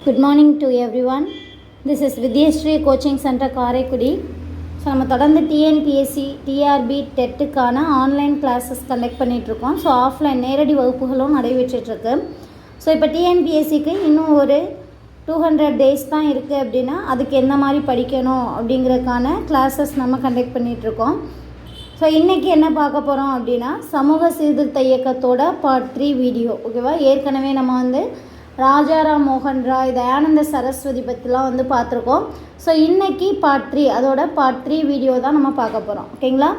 Good morning to everyone. This is Vidyashree Coaching Center Karaikudi. So நம்ம தொடர்ந்து TNPSC TRB டெட்டுக்கான online classes conduct பண்ணிகிட்ருக்கோம். So offline நேரடி வகுப்புகளும் நடைபெற்றுட்ருக்கு. ஸோ இப்போ டிஎன்பிஎஸ்சிக்கு இன்னும் ஒரு 200 டேஸ் தான் இருக்குது அப்படின்னா அதுக்கு எந்த மாதிரி படிக்கணும் அப்படிங்கிறதுக்கான கிளாஸஸ் நம்ம கண்டக்ட் பண்ணிகிட்ருக்கோம். ஸோ இன்றைக்கி என்ன பார்க்க போகிறோம் அப்படின்னா சமூக சீர்திருத்த இயக்கத்தோட பார்ட் 3 வீடியோ. ஓகேவா, ஏற்கனவே நம்ம ராஜாராம் மோகன் ராய், தயானந்த சரஸ்வதி பற்றிலாம் பார்த்துருக்கோம். ஸோ இன்றைக்கி பார்ட் 3, அதோட பார்ட் 3 வீடியோ தான் நம்ம பார்க்க போகிறோம். ஓகேங்களா?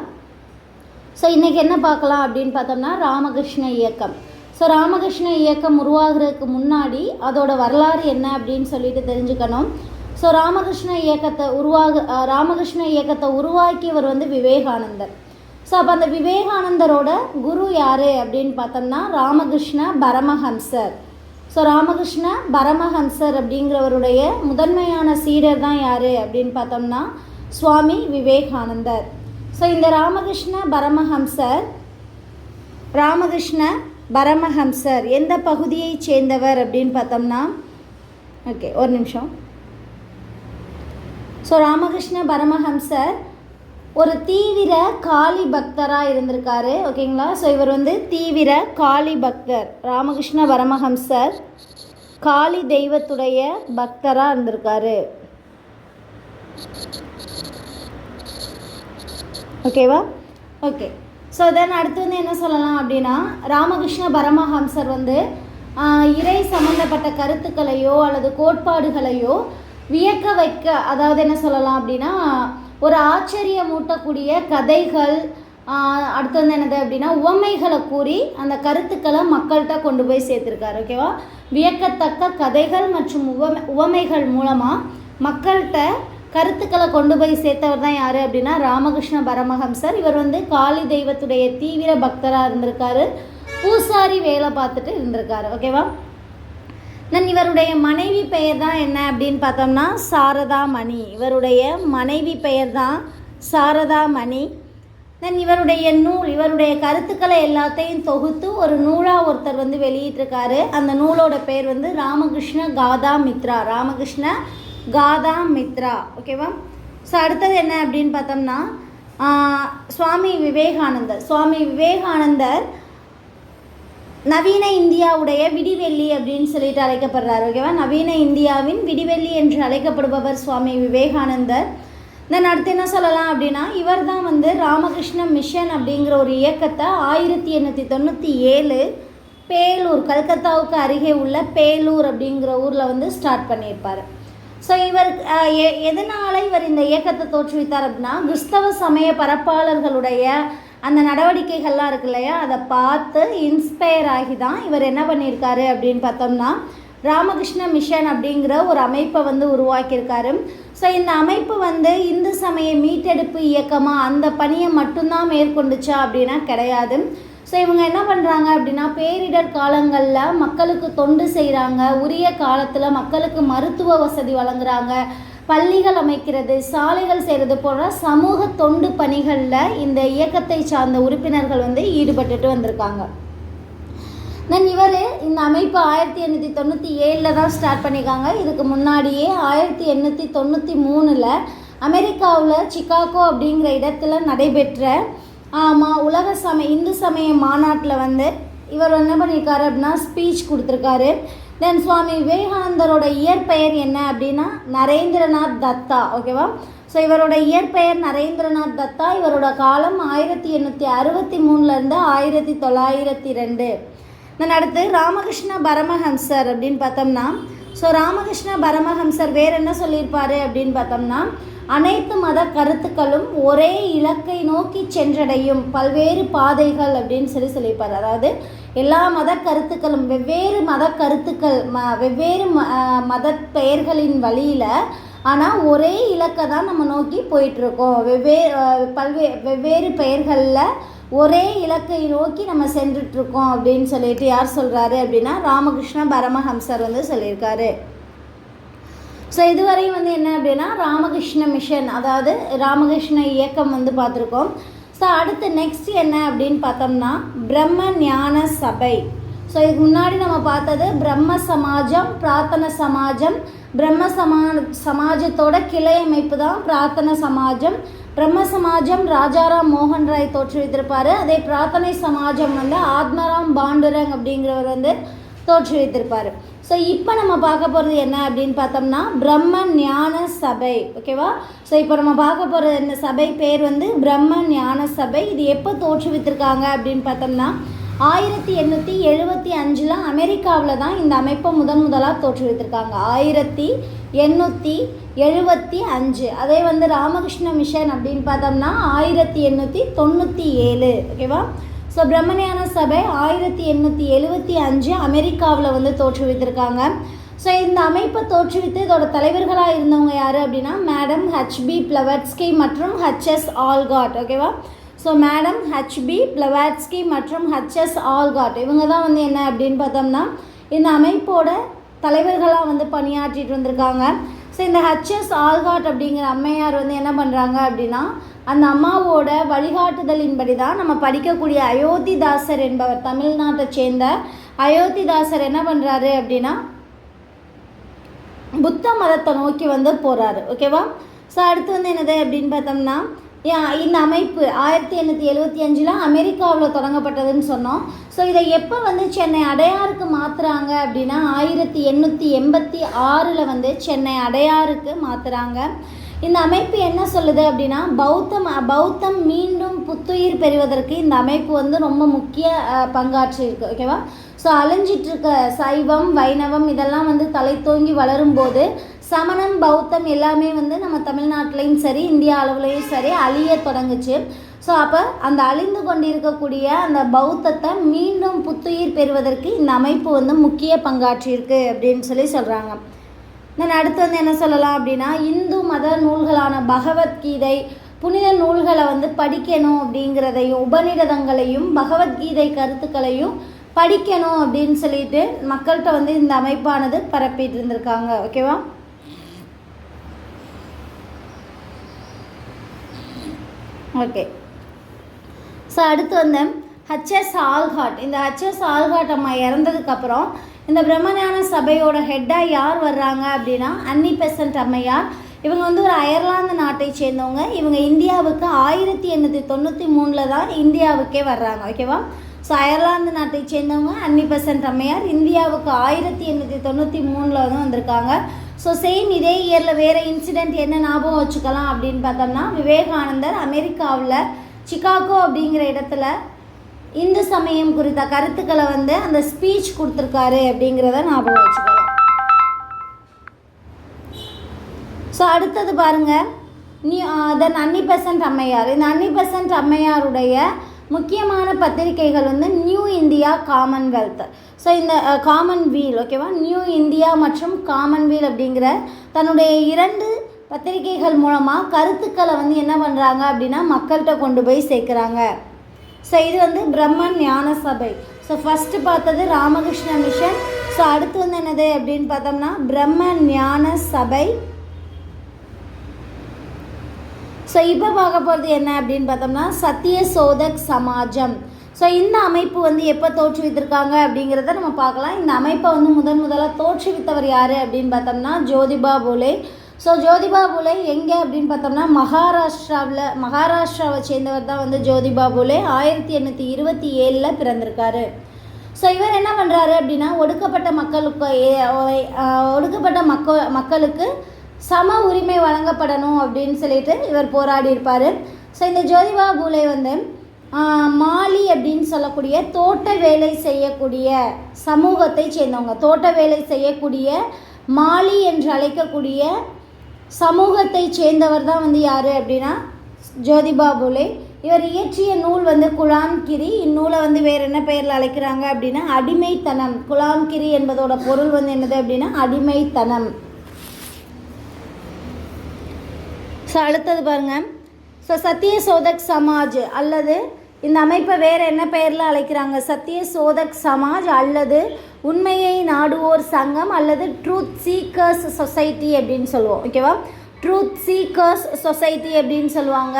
ஸோ இன்றைக்கி என்ன பார்க்கலாம் அப்படின்னு பார்த்தோம்னா ராமகிருஷ்ண இயக்கம். ஸோ ராமகிருஷ்ண இயக்கம் உருவாகிறதுக்கு முன்னாடி அதோட வரலாறு என்ன அப்படின்னு சொல்லிட்டு தெரிஞ்சுக்கணும். ஸோ ராமகிருஷ்ண இயக்கத்தை உருவாக்கியவர் விவேகானந்தர். ஸோ அப்போ அந்த விவேகானந்தரோட குரு யார் அப்படின்னு பார்த்தோம்னா ராமகிருஷ்ண பரமஹம்சர். ஸோ ராமகிருஷ்ண பரமஹம்சர் அப்படிங்கிறவருடைய முதன்மையான சீடர் தான் யார் அப்படின்னு பார்த்தோம்னா சுவாமி விவேகானந்தர். ஸோ இந்த ராமகிருஷ்ண பரமஹம்சர் எந்த பகுதியை சேர்ந்தவர் அப்படின்னு பார்த்தோம்னா, ஓகே ஒரு நிமிஷம். ஸோ ராமகிருஷ்ண பரமஹம்சர் ஒரு தீவிர காளி பக்தராக இருந்திருக்காரு. ஓகேங்களா? ஸோ இவர் தீவிர காளி பக்தர். ராமகிருஷ்ண பரமஹம்சர் காளி தெய்வத்துடைய பக்தராக இருந்திருக்காரு. ஓகேவா? ஓகே. ஸோ தென் அடுத்து என்ன சொல்லலாம் அப்படின்னா ராமகிருஷ்ண பரமஹம்சர் இறை சம்மந்தப்பட்ட கருத்துக்களையோ அல்லது கோட்பாடுகளையோ வியக்க வைக்க, அதாவது என்ன சொல்லலாம் அப்படின்னா ஒரு ஆச்சரியமூட்டக்கூடிய கதைகள், அடுத்து என்னது அப்படின்னா உவமைகளை கூறி அந்த கருத்துக்களை மக்கள்கிட்ட கொண்டு போய் சேர்த்துருக்காரு. ஓகேவா? வியக்கத்தக்க கதைகள் மற்றும் உவமைகள் மூலமாக மக்கள்கிட்ட கருத்துக்களை கொண்டு போய் சேர்த்தவர் தான் யார் அப்படின்னா ராமகிருஷ்ண பரமஹம்சர். இவர் காளி தெய்வத்துடைய தீவிர பக்தராக இருந்திருக்காரு. பூசாரி வேலை பார்த்துட்டு இருந்திருக்காரு. ஓகேவா? தென் இவருடைய மனைவி பெயர் தான் என்ன அப்படின்னு பார்த்தோம்னா சாரதாமணி. இவருடைய மனைவி பெயர் தான் சாரதாமணி. தென் இவருடைய கருத்துக்களை எல்லாத்தையும் தொகுத்து ஒரு நூலாக ஒருத்தர் வெளியிட்டிருக்காரு. அந்த நூலோட பேர் ராமகிருஷ்ண காதா மித்ரா. ஓகேவா? ஸோ அடுத்தது என்ன அப்படின்னு பார்த்தோம்னா சுவாமி விவேகானந்தர் நவீன இந்தியாவுடைய விடிவெள்ளி அப்படின்னு சொல்லிட்டு அழைக்கப்படுறார். ஓகேவா? நவீன இந்தியாவின் விடிவெள்ளி என்று அழைக்கப்படுபவர் சுவாமி விவேகானந்தர். தென் அடுத்து என்ன சொல்லலாம் அப்படின்னா இவர் தான் ராமகிருஷ்ண மிஷன் அப்படிங்கிற ஒரு இயக்கத்தை 1897 பேலூர், கல்கத்தாவுக்கு அருகே உள்ள பேலூர் அப்படிங்கிற ஊரில் ஸ்டார்ட் பண்ணியிருப்பார். ஸோ இவர் எதனால் இந்த இயக்கத்தை தோற்றுவித்தார் அப்படின்னா கிறிஸ்தவ சமய பரப்பாளர்களுடைய அந்த நடவடிக்கைகள்லாம் இருக்கு இல்லையா, அதை பார்த்து இன்ஸ்பயர் ஆகி தான் இவர் என்ன பண்ணியிருக்காரு அப்படின்னு பார்த்தோம்னா ராமகிருஷ்ண மிஷன் அப்படிங்கிற ஒரு அமைப்பை உருவாக்கியிருக்காரு. ஸோ இந்த அமைப்பு இந்து சமய மீட்டெடுப்பு இயக்கமாக அந்த பணியை மட்டும்தான் மேற்கொண்டுச்சா அப்படின்னா கிடையாது. ஸோ இவங்க என்ன பண்ணுறாங்க அப்படின்னா பேரிடர் காலங்களில் மக்களுக்கு தொண்டு செய்கிறாங்க, உரிய காலத்தில் மக்களுக்கு மருத்துவ வசதி வழங்குறாங்க, பள்ளிகள் அமைக்கிறது, சாலைகள் செய்கிறது போன்ற சமூக தொண்டு பணிகளில் இந்த இயக்கத்தை சார்ந்த உறுப்பினர்கள் ஈடுபட்டுட்டு வந்திருக்காங்க. தென் இவர் இந்த அமைப்பு 1897 தான் ஸ்டார்ட் பண்ணியிருக்காங்க. இதுக்கு முன்னாடியே 1893 அமெரிக்காவில் சிகாகோ அப்படிங்கிற இடத்துல நடைபெற்ற உலக இந்து சமய மாநாட்டில் இவர் என்ன பண்ணியிருக்காரு அப்படின்னா ஸ்பீச் கொடுத்துருக்காரு. தென் சுவாமி விவேகானந்தரோட இயற்பெயர் என்ன அப்படின்னா நரேந்திரநாத் தத்தா. ஓகேவா? ஸோ இவரோட இயற்பெயர் நரேந்திரநாத் தத்தா. இவரோட காலம் 1863 1902. தென் அடுத்து ராமகிருஷ்ண பரமஹம்சர் அப்படின்னு பார்த்தோம்னா ஸோ ராமகிருஷ்ண பரமஹம்சர் வேறு என்ன சொல்லியிருப்பார் அப்படின்னு பார்த்தோம்னா அனைத்து மத கருத்துக்களும் ஒரே இலக்கை நோக்கி சென்றடையும் பல்வேறு பாதைகள் அப்படின்னு சொல்லியிருப்பார். அதாவது எல்லா மத கருத்துக்களும் வெவ்வேறு மத பெயர்களின் வழியில், ஆனால் ஒரே இலக்கை தான் நம்ம நோக்கி போயிட்டுருக்கோம். வெவ்வேறு பெயர்களில் ஒரே இலக்கை நோக்கி நம்ம சென்றுட்ருக்கோம் அப்படின்னு சொல்லிட்டு யார் சொல்கிறாரு அப்படின்னா ராமகிருஷ்ண பரமஹம்சர் சொல்லியிருக்காரு. ஸோ இதுவரை என்ன அப்படின்னா ராமகிருஷ்ண மிஷன், அதாவது ராமகிருஷ்ண இயக்கம் பார்த்துருக்கோம். ஸோ அடுத்து நெக்ஸ்ட் என்ன அப்படின்னு பார்த்தோம்னா பிரம்ம ஞான சபை. ஸோ இதுக்கு முன்னாடி நம்ம பார்த்தது பிரம்ம சமாஜம், பிரார்த்தன சமாஜம். சமாஜத்தோட கிளை அமைப்பு தான் பிரார்த்தன சமாஜம். பிரம்ம சமாஜம் ராஜாராம் மோகன் ராய் தோற்றுவித்திருப்பார். அதே பிரார்த்தனை சமாஜம் வந்து ஆத்மராம் பாண்டுரங் அப்படிங்கிறவர் வந்து தோற்றுவித்திருப்பார். ஸோ இப்போ நம்ம பார்க்க போகிறது என்ன அப்படின்னு பார்த்தோம்னா பிரம்ம ஞான சபை. ஓகேவா? ஸோ இப்போ நம்ம பார்க்க போகிற இந்த சபை பேர் வந்து பிரம்ம ஞான சபை. இது எப்போ தோற்றுவித்திருக்காங்க அப்படின்னு பார்த்தோம்னா 1875 அமெரிக்காவில் தான் இந்த அமைப்பை முதலாக தோற்றுவித்திருக்காங்க. 1875. அதே வந்து ராமகிருஷ்ண மிஷன் அப்படின்னு பார்த்தோம்னா 1897. ஓகேவா? ஸோ பிரம்மஞான சபை 1875 அமெரிக்காவில் வந்து தோற்றுவித்திருக்காங்க. ஸோ இந்த அமைப்பை தோற்றுவித்து இதோட தலைவர்களாக இருந்தவங்க யார் அப்படின்னா மேடம் ஹெச்பி பிளவட்ஸ்கி மற்றும் ஹெச்எஸ் ஆல்காட். ஓகேவா? ஸோ மேடம் ஹெச்பி பிளவாட்ஸ்கி மற்றும் ஹெச்எஸ் ஆல்காட் இவங்க தான் வந்து என்ன அப்படின்னு பார்த்தோம்னா இந்த அமைப்போட தலைவர்களாக வந்து பணியாற்றிட்டு வந்திருக்காங்க. ஸோ இந்த ஹெச்எஸ் ஆல்காட் அப்படிங்கிற அம்மையார் வந்து என்ன பண்ணுறாங்க அப்படின்னா அந்த அம்மாவோட வழிகாட்டுதலின்படி தான் நம்ம படிக்கக்கூடிய அயோத்திதாசர் என்பவர், தமிழ்நாட்டை சேர்ந்த அயோத்திதாசர் என்ன பண்ணுறாரு அப்படின்னா புத்த மதத்தை நோக்கி வந்து போகிறாரு. ஓகேவா? ஸோ அடுத்து வந்து என்னது அப்படின்னு பார்த்தோம்னா இந்த அமைப்பு 1875 அமெரிக்காவில் தொடங்கப்பட்டதுன்னு சொன்னோம். ஸோ இதை எப்போ வந்து சென்னை அடையாருக்கு மாற்றுறாங்க அப்படின்னா 1886 வந்து சென்னை அடையாருக்கு மாற்றுறாங்க. இந்த அமைப்பு என்ன சொல்லுது அப்படின்னா பௌத்தம் மீண்டும் புத்துயிர் பெறுவதற்கு இந்த அமைப்பு வந்து ரொம்ப முக்கிய பங்காற்றிருக்கு. ஓகேவா? ஸோ அழிஞ்சிட்ருக்க சைவம் வைணவம் இதெல்லாம் வந்து தலை தோங்கி வளரும்போது சமணம் பௌத்தம் எல்லாமே வந்து நம்ம தமிழ்நாட்டிலையும் சரி இந்தியா அளவுலையும் சரி அழிய தொடங்குச்சு. ஸோ அப்போ அந்த அழிந்து கொண்டிருக்கக்கூடிய அந்த பௌத்தத்தை மீண்டும் புத்துயிர் பெறுவதற்கு இந்த அமைப்பு வந்து முக்கிய பங்காற்றியிருக்கு அப்படின்னு சொல்கிறாங்க. நான் அடுத்து வந்து என்ன சொல்லலாம் அப்படின்னா இந்து மத நூல்களான பகவத்கீதை புனித நூல்களை வந்து படிக்கணும் அப்படிங்கிறதையும் உபநிடதங்களையும் பகவத்கீதை கருத்துக்களையும் படிக்கணும் அப்படின்னு சொல்லிட்டு மக்கள்கிட்ட வந்து இந்த அமைப்பானது பரப்பிட்டு இருந்திருக்காங்க. ஓகேவா? ஓகே. ஸோ அடுத்து வந்து ஹெச்எஸ் ஆல்காட். இந்த ஹெச்எஸ் ஆல்காட் அம்மா இறந்ததுக்கப்புறம் இந்த பிரம்மஞான சபையோட ஹெட்டாக யார் வர்றாங்க அப்படின்னா அன்னி பெசன்ட் அம்மையார். இவங்க வந்து ஒரு அயர்லாந்து நாட்டை சேர்ந்தவங்க. இவங்க இந்தியாவுக்கு 1893 தான் இந்தியாவுக்கே வர்றாங்க. ஓகேவா? ஸோ அயர்லாந்து நாட்டை சேர்ந்தவங்க அன்னி பெசன்ட் அம்மையார் இந்தியாவுக்கு 1893 தான் வந்திருக்காங்க. ஸோ சேம் இதே இயரில் வேறு இன்சிடெண்ட் என்ன ஞாபகம் வச்சுக்கலாம் அப்படின்னு பார்த்தோம்னா விவேகானந்தர் அமெரிக்காவில் சிகாகோ அப்படிங்கிற இடத்துல இந்து சமயம் குறித்த கருத்துக்களை வந்து அந்த ஸ்பீச் கொடுத்துருக்காரு அப்படிங்கிறத ஞாபகம் வச்சுக்கலாம். ஸோ அடுத்தது பாருங்கள் தென் அன்னி பெசன்ட் அம்மையார். இந்த அன்னி பெசன்ட் அம்மையாருடைய முக்கியமான பத்திரிகைகள் வந்து நியூ இந்தியா, காமன்வெல்த். ஸோ இந்த காமன்வீல். ஓகேவா? நியூ இந்தியா மற்றும் காமன்வீல் அப்படிங்கிற தன்னுடைய 2 பத்திரிகைகள் மூலமாக கருத்துக்களை வந்து என்ன பண்ணுறாங்க அப்படின்னா மக்கள்கிட்ட கொண்டு போய் சேர்க்குறாங்க. ஸோ இது வந்து பிரம்ம ஞான சபை. ஸோ ஃபஸ்ட்டு பார்த்தது ராமகிருஷ்ண மிஷன். ஸோ அடுத்து வந்து என்னது அப்படின்னு பார்த்தோம்னா பிரம்ம ஞான சபை. ஸோ இப்போ பார்க்க போகிறது என்ன அப்படின்னு பார்த்தோம்னா சத்திய சோதக் சமாஜம். ஸோ இந்த அமைப்பு வந்து எப்போ தோற்றுவித்திருக்காங்க அப்படிங்கிறத நம்ம பார்க்கலாம். இந்த அமைப்பை வந்து முதலாக தோற்றுவித்தவர் யார் அப்படின்னு பார்த்தோம்னா ஜோதிபா பூலே. ஸோ ஜோதிபா பூலே எங்கே அப்படின்னு பார்த்தோம்னா மகாராஷ்டிராவை சேர்ந்தவர் தான் வந்து ஜோதிபா பூலே. 1827 பிறந்திருக்காரு. ஸோ இவர் என்ன பண்ணுறாரு அப்படின்னா ஒடுக்கப்பட்ட மக்களுக்கு சம உரிமை வழங்கப்படணும் அப்படின்னு சொல்லிட்டு இவர் போராடி இருப்பார். ஸோ இந்த ஜோதிபா பூலே வந்து மாலி அப்படின்னு சொல்லக்கூடிய தோட்ட வேலை செய்யக்கூடிய சமூகத்தை சேர்ந்தவங்க. தோட்ட வேலை செய்யக்கூடிய மாலி என்று அழைக்கக்கூடிய சமூகத்தை சேர்ந்தவர் தான் வந்து யார் அப்படின்னா ஜோதிபா பூலே. இவர் இயற்றிய நூல் வந்து குலாம்கிரி. இந்நூலை வந்து வேறு என்ன பெயரில் அழைக்கிறாங்க அப்படின்னா அடிமைத்தனம். குலாம்கிரி என்பதோட பொருள் வந்து என்னது அப்படின்னா அடிமைத்தனம். ஸோ அடுத்தது பாருங்கள். ஸோ சத்திய சோதக் சமாஜ் அல்லது இந்த அமைப்பை வேறு என்ன பெயரில் அழைக்கிறாங்க சத்திய சோதக் சமாஜ் அல்லது உண்மையை நாடுவோர் சங்கம் அல்லது ட்ரூத் சீக்கர்ஸ் சொசைட்டி அப்படின்னு சொல்லுவோம். ஓகேவா? ட்ரூத் சீக்கர்ஸ் சொசைட்டி அப்படின்னு சொல்லுவாங்க.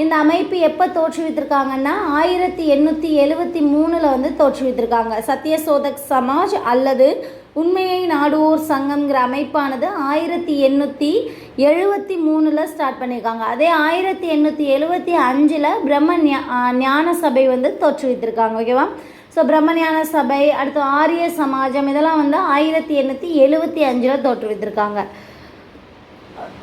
இந்த அமைப்பு எப்போ தோற்றுவித்திருக்காங்கன்னா 1873 வந்து தோற்றுவித்திருக்காங்க. சத்யசோதக் சமாஜ் அல்லது உண்மையை நாடுவோர் சங்கம்ங்கிற அமைப்பானது 1873 ஸ்டார்ட் பண்ணியிருக்காங்க. அதே 1875 பிரம்ம ஞான சபை வந்து தோற்றுவித்திருக்காங்க. ஓகேவா? ஸோ பிரம்ம ஞான சபை, அடுத்து ஆரிய சமாஜம், இதெல்லாம் வந்து 1875 தோற்றுவித்திருக்காங்க.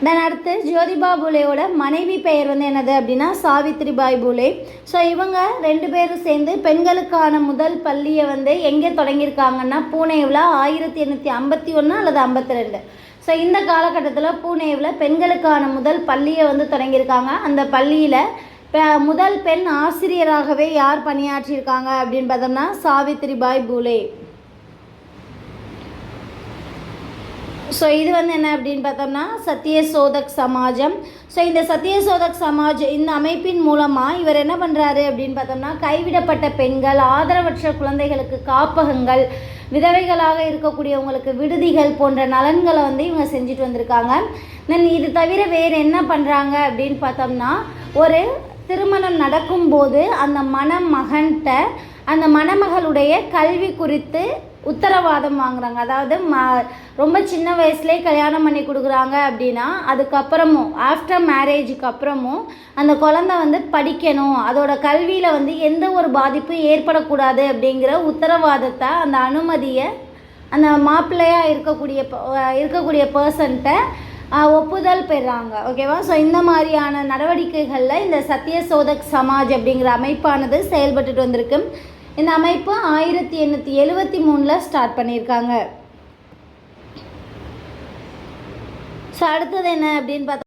தென் அடுத்து ஜோதிபா பூலேயோட மனைவி பெயர் வந்து என்னது அப்படின்னா சாவித்ரிபாய் பூலே. ஸோ இவங்க 2 பேரும் சேர்ந்து பெண்களுக்கான முதல் பள்ளியை வந்து எங்கே தொடங்கியிருக்காங்கன்னா பூனேவில் 1851 அல்லது 52. ஸோ இந்த காலகட்டத்தில் பூனேவில் பெண்களுக்கான முதல் பள்ளியை வந்து தொடங்கியிருக்காங்க. அந்த பள்ளியில் முதல் பெண் ஆசிரியராகவே யார் பணியாற்றியிருக்காங்க அப்படின்னு பார்த்தோம்னா சாவித்ரிபாய் பூலே. ஸோ இது வந்து என்ன அப்படின்னு பார்த்தோம்னா சத்யசோதக் சமாஜம். ஸோ இந்த சத்யசோதக் சமாஜ் இந்த அமைப்பின் மூலமாக இவர் என்ன பண்ணுறாரு அப்படின்னு பார்த்தோம்னா கைவிடப்பட்ட பெண்கள், ஆதரவற்ற குழந்தைகளுக்கு காப்பகங்கள், விதவைகளாக இருக்கக்கூடியவங்களுக்கு விடுதிகள் போன்ற நலன்களை வந்து இவங்க செஞ்சுட்டு வந்திருக்காங்க. தென் இது தவிர வேறு என்ன பண்ணுறாங்க அப்படின்னு பார்த்தோம்னா ஒரு திருமணம் நடக்கும்போது அந்த மணமகன்கிட்ட அந்த மணமகளுடைய கல்வி குறித்து உத்தரவாதம் வாங்குறாங்க. அதாவது ரொம்ப சின்ன வயசுலேயே கல்யாணம் பண்ணி கொடுக்குறாங்க அப்படின்னா அதுக்கப்புறமும் ஆஃப்டர் மேரேஜுக்கு அப்புறமும் அந்த குழந்தை வந்து படிக்கணும், அதோட கல்வியில் வந்து எந்த ஒரு பாதிப்பும் ஏற்படக்கூடாது அப்படிங்கிற உத்தரவாதத்தை, அந்த அனுமதியை அந்த மாப்பிள்ளையாக இருக்கக்கூடிய பர்சன்ட்ட ஒப்புதல் பெறாங்க. ஓகேவா? ஸோ இந்த மாதிரியான நடவடிக்கைகளில் இந்த சத்யசோதக் சமாஜ் அப்படிங்கிற அமைப்பானது செயல்பட்டுட்டு வந்திருக்கு. இந்த அமைப்பு 1873 ஸ்டார்ட் பண்ணியிருக்காங்க. ஸோ அடுத்தது என்ன அப்படின்னு பார்த்தா